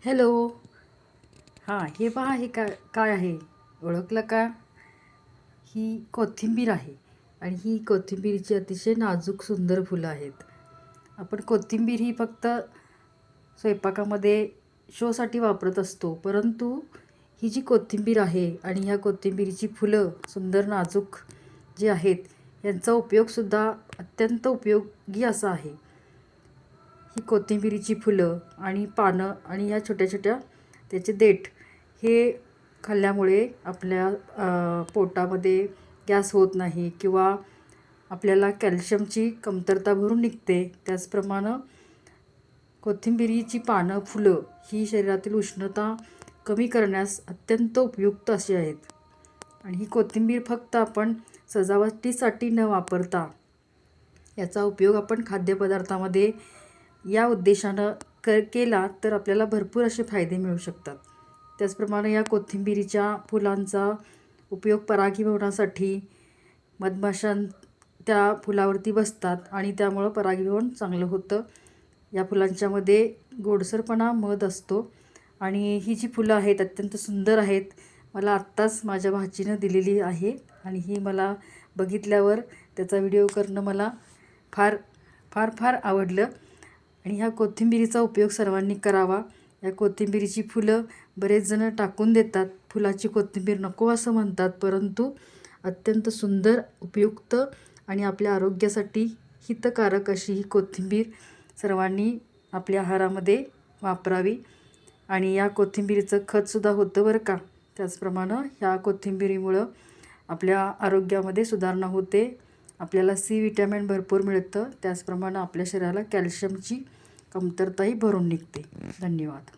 Hello. हां, हे पहा, हे काय आहे ओळखलं का? ही कोथिंबीर आहे आणि ही कोथिंबीरची अतिशय नाजूक सुंदर फुलं आहेत. आपण कोथिंबीर ही फक्त स्वयंपाकामध्ये शोसाठी वापरत असतो, परंतु ही जी कोथिंबीर आहे आणि ह्या कोथिंबीरीची फुलं सुंदर नाजूक जी आहेत यांचा उपयोगसुद्धा अत्यंत उपयोगी असा आहे. ही कोथिंबीरीची फुलं आणि पानं आणि ह्या छोट्या छोट्या त्याचे देठ हे खाल्ल्यामुळे आपल्या पोटामध्ये गॅस होत नाही किंवा आपल्याला कॅल्शियमची कमतरता भरून निघते. त्याचप्रमाणे कोथिंबीरीची पानं फुलं ही शरीरातील उष्णता कमी करण्यास अत्यंत उपयुक्त अशी आहेत. आणि ही कोथिंबीर फक्त आपण सजावटीसाठी न वापरता याचा उपयोग आपण खाद्यपदार्थामध्ये या उद्देशानं केला तर आपल्याला भरपूर असे फायदे मिळू शकतात. त्याचप्रमाणे या कोथिंबीरीच्या फुलांचा उपयोग परागीभवनासाठी मधमाशां त्या फुलावरती बसतात आणि त्यामुळं परागीभवन चांगलं होतं. या फुलांच्यामध्ये गोडसरपणा मध असतो आणि ही जी फुलं आहेत अत्यंत सुंदर आहेत. मला आत्ताच माझ्या भाचीनं दिलेली आहे आणि ही मला बघितल्यावर त्याचा व्हिडिओ करणं मला फार फार फार आवडलं. आणि ह्या कोथिंबीरीचा उपयोग सर्वांनी करावा. या कोथिंबीरीची फुलं बरेच जण टाकून देतात, फुलाची कोथिंबीर नको असं म्हणतात, परंतु अत्यंत सुंदर, उपयुक्त आणि आपल्या आरोग्यासाठी हितकारक अशी ही कोथिंबीर सर्वांनी आपल्या आहारामध्ये वापरावी. आणि या कोथिंबीरीचं खतसुद्धा होतं बरं का. त्याचप्रमाणे ह्या कोथिंबीरीमुळं आपल्या आरोग्यामध्ये सुधारणा होते. आपल्याला सी विटॅमिन भरपूर मिळतं. त्याचप्रमाणे आपल्या शरीराला कॅल्शियमची कमतरताही भरून निघते. धन्यवाद.